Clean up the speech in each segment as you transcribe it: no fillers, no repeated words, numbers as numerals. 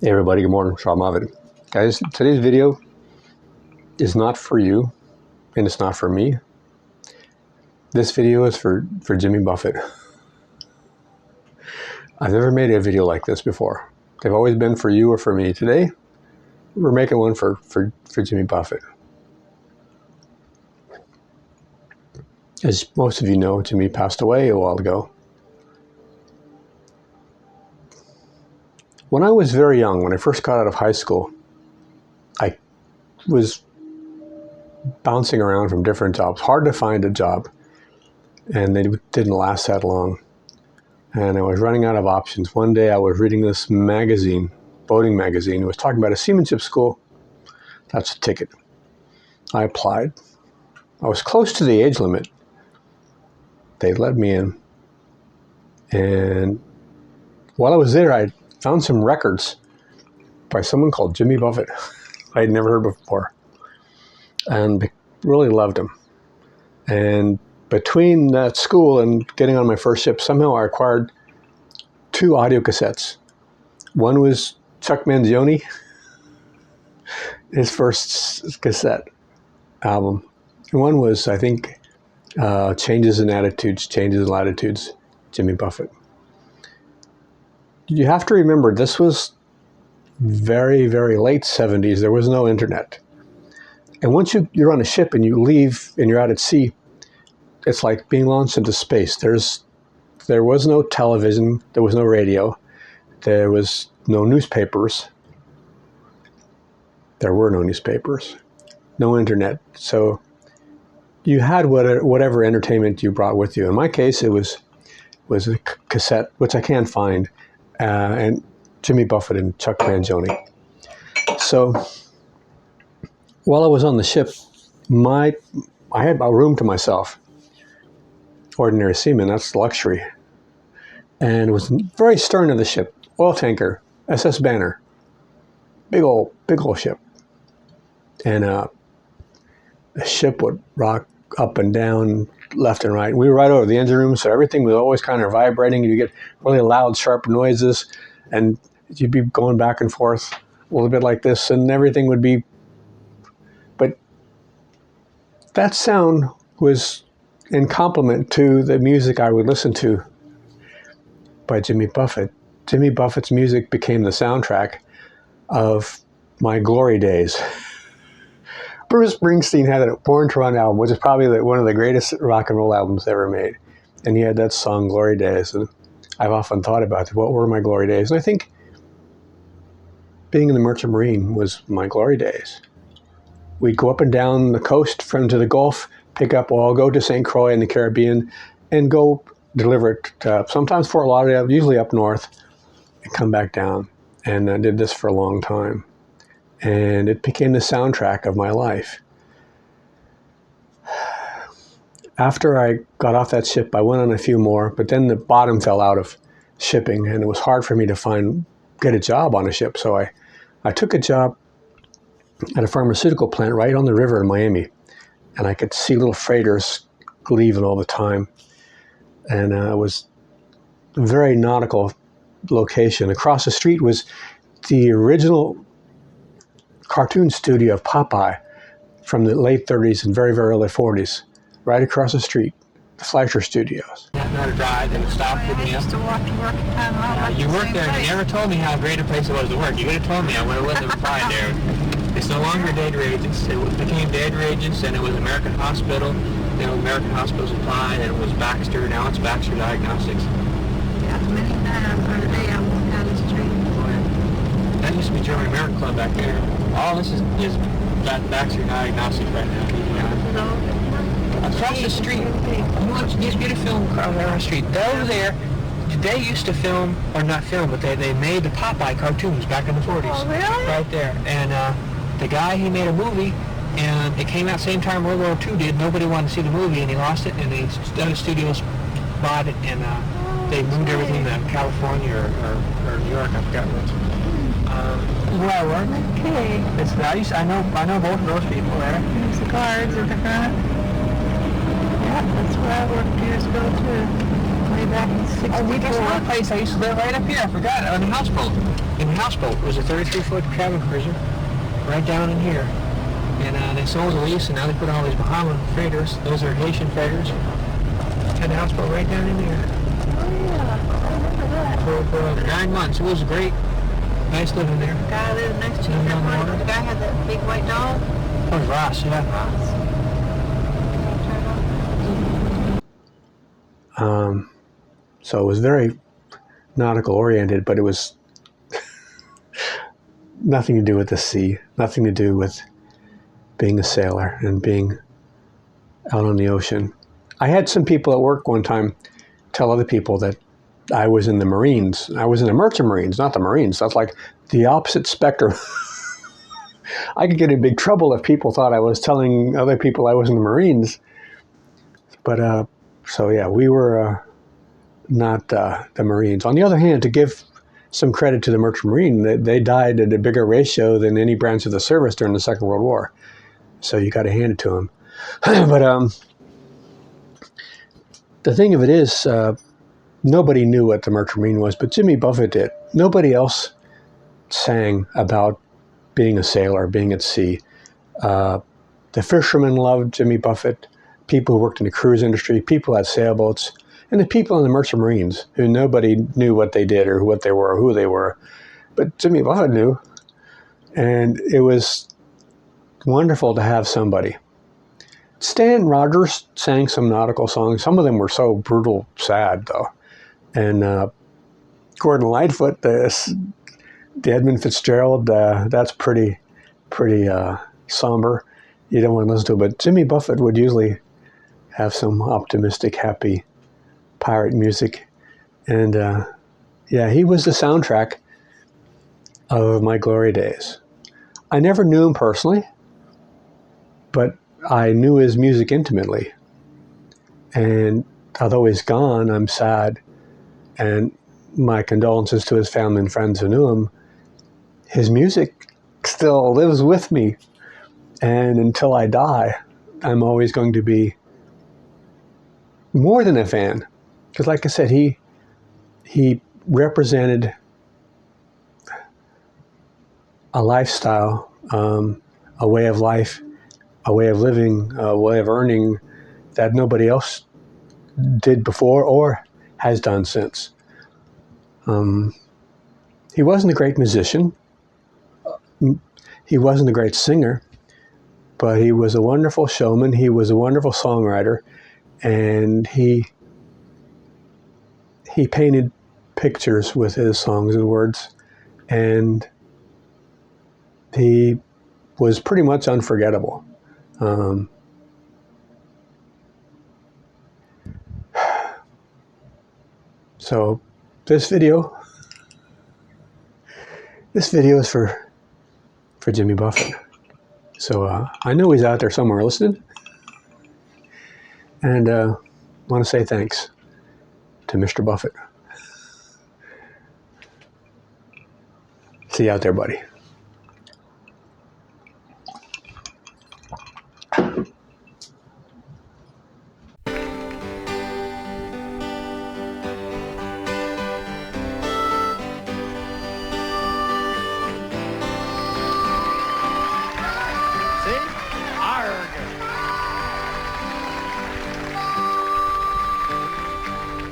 Hey everybody, good morning, Robb. Guys, today's video is not for you, and it's not for me. This video is for Jimmy Buffett. I've never made a video like this before. They've always been for you or for me. Today, we're making one for Jimmy Buffett. As most of you know, Jimmy passed away a while ago. When I was very young, when I first got out of high school, I was bouncing around from different jobs. Hard to find a job, and they didn't last that long. And I was running out of options. One day I was reading this magazine, boating magazine. It was talking about a seamanship school. That's a ticket. I applied. I was close to the age limit. They let me in. And while I was there, I found some records by someone called Jimmy Buffett. I had never heard before. And really loved him. And between that school and getting on my first ship, somehow I acquired 2 audio cassettes. One was Chuck Mangione, his first cassette album. And one was, I think, Changes in Attitudes, Changes in Latitudes, Jimmy Buffett. You have to remember, this was very, very late 70s. There was no internet. And once you're on a ship and you leave and you're out at sea, it's like being launched into space. There was no television, there was no radio, there was no newspapers. There were no newspapers, no internet. So you had whatever entertainment you brought with you. In my case, it was a cassette, which I can't find, and Jimmy Buffett and Chuck Mangione. So while I was on the ship, I had a room to myself. Ordinary seaman, that's luxury. And it was very stern of the ship, oil tanker, SS Banner, big old ship. And the ship would rock up and down, left and right. We were right over the engine room, so everything was always kind of vibrating. You get really loud, sharp noises, and you'd be going back and forth a little bit like this, and everything would be. But that sound was in complement to the music I would listen to by Jimmy Buffett. Jimmy Buffett's music became the soundtrack of my glory days. Bruce Springsteen had a Born to Run album, which is probably one of the greatest rock and roll albums ever made. And he had that song, Glory Days. And I've often thought about what were my glory days. And I think being in the Merchant Marine was my glory days. We'd go up and down the coast to the Gulf, pick up oil, go to St. Croix in the Caribbean, and go deliver it to sometimes Fort Lauderdale, usually up north, and come back down. And I did this for a long time. And it became the soundtrack of my life. After I got off that ship, I went on a few more, but then the bottom fell out of shipping, and it was hard for me to get a job on a ship. So I took a job at a pharmaceutical plant right on the river in Miami. And I could see little freighters leaving all the time. And it was a very nautical location. Across the street was the original cartoon studio of Popeye from the late 30s and very, very early 40s. Right across the street, the Fleischer Studios. I know how to drive. They would stop with me. I used to walk to work at time. You worked there and you never told me how great a place it was to work. You would have told me. I would have let them find there. It's no longer Dade Regents. It became Dade Regents, and it was American Hospital. Then American Hospital Supply, and it was Baxter. Now it's Baxter Diagnostics. Yeah, many times per day I walk down the street. That used to be German American Club back there. All this is Baxter Diagnostics right now. Across the street, you get a film across the street. Over there, they used to film, or not film, but they made the Popeye cartoons back in the 40s. Oh, really? Right there. And the guy, he made a movie, and it came out same time World War II did. Nobody wanted to see the movie, and he lost it, and the other studios bought it, and they moved everything to California or New York, I forgot which. Where I work? Okay. I know both of those people there. There's the guards at the front. Yeah, that's where I worked years ago too. way back in '64. Oh, there's another place I used to live right up here. I forgot. On the houseboat. In the houseboat was a 33-foot cabin cruiser right down in here. And they sold the lease, and now they put all these Bahama freighters. Those are Haitian freighters. Had the houseboat right down in there. Oh, yeah. I remember that. For 9 months. It was great. Nice living there. The guy lived next to you. The guy had that big white dog. Oh, Ross, yeah. So it was very nautical oriented, but it was nothing to do with the sea, nothing to do with being a sailor and being out on the ocean. I had some people at work one time tell other people that I was in the Marines. I was in the Merchant Marines, not the Marines. That's like the opposite spectrum. I could get in big trouble if people thought I was telling other people I was in the Marines. But, so yeah, we were not the Marines. On the other hand, to give some credit to the Merchant Marine, they died at a bigger ratio than any branch of the service during the Second World War. So you got to hand it to them. But the thing of it is, nobody knew what the Merchant Marine was, but Jimmy Buffett did. Nobody else sang about being a sailor, being at sea. The fishermen loved Jimmy Buffett. People who worked in the cruise industry, people at sailboats, and the people in the Merchant Marines who nobody knew what they did or what they were or who they were. But Jimmy Buffett knew. And it was wonderful to have somebody. Stan Rogers sang some nautical songs. Some of them were so brutal, sad, though. And Gordon Lightfoot, the Edmund Fitzgerald, that's pretty somber. You don't want to listen to it. But Jimmy Buffett would usually have some optimistic, happy pirate music. And yeah, he was the soundtrack of my glory days. I never knew him personally, but I knew his music intimately. And although he's gone, I'm sad. And my condolences to his family and friends who knew him. His music still lives with me. And until I die, I'm always going to be more than a fan. Because like I said, he represented a lifestyle, a way of life, a way of living, a way of earning that nobody else did before or has done since. He wasn't a great musician. He wasn't a great singer, but he was a wonderful showman. He was a wonderful songwriter, and he painted pictures with his songs and words, and he was pretty much unforgettable. So this video is for Jimmy Buffett. So I know he's out there somewhere listening, and want to say thanks to Mr. Buffett. See you out there, buddy.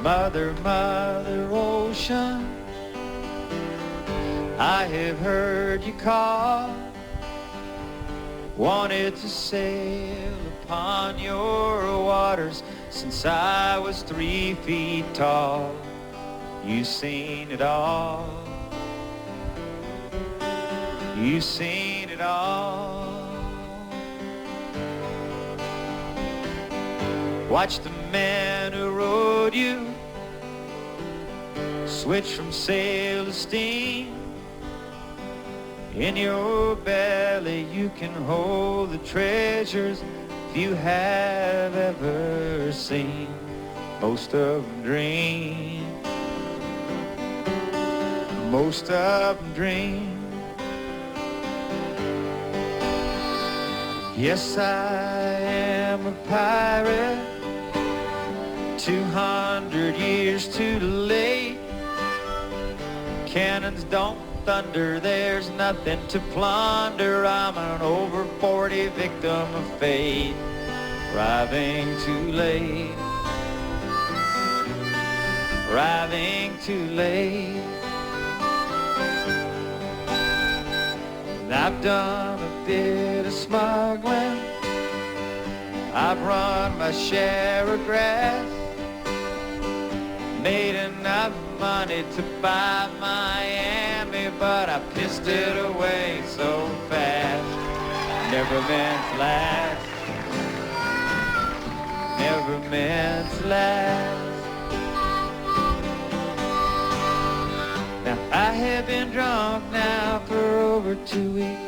Mother, Mother Ocean, I have heard you call. Wanted to sail upon your waters since I was 3 feet tall. You've seen it all. You've seen it all. Watch the man who rode you switch from sail to steam. In your belly you can hold the treasures few have ever seen. Most of them dream. Most of them dream. Yes, I am a pirate 200 years too late. Cannons don't thunder, there's nothing to plunder. I'm an over 40 victim of fate, arriving too late, arriving too late. I've done a bit of smuggling, I've run my share of grass, made enough money to buy Miami, but I pissed it away so fast. Never meant to last, never meant to last. Now I have been drunk now for over 2 weeks,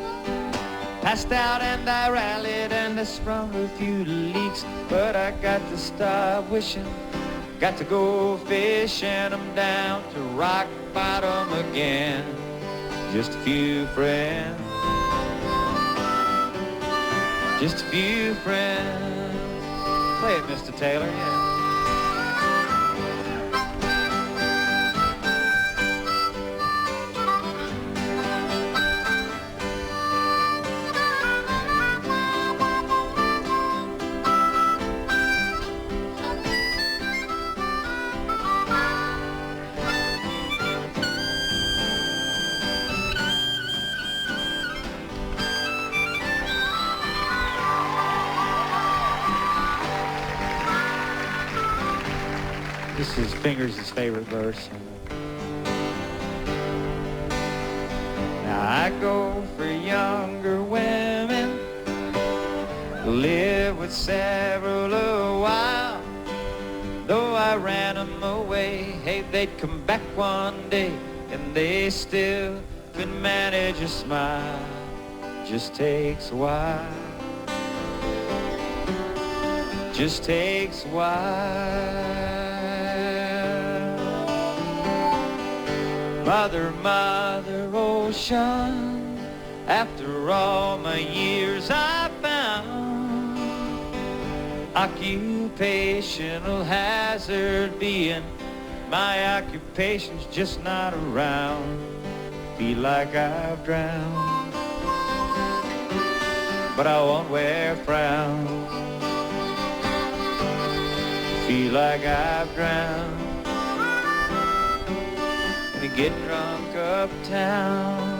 passed out and I rallied and I sprung a few leaks, but I got to stop wishing, got to go fishing. I'm down to rock bottom again. Just a few friends, just a few friends. Play it, Mr. Taylor, yeah. This is Fingers' favorite verse. Now I go for younger women, live with several a while. Though I ran them away, hey, they'd come back one day, and they still could manage a smile. Just takes a while, just takes a while. Mother, Mother Ocean, after all my years I found occupational hazard being my occupation's just not around. Feel like I've drowned, but I won't wear frowns. Feel like I've drowned, get drunk uptown.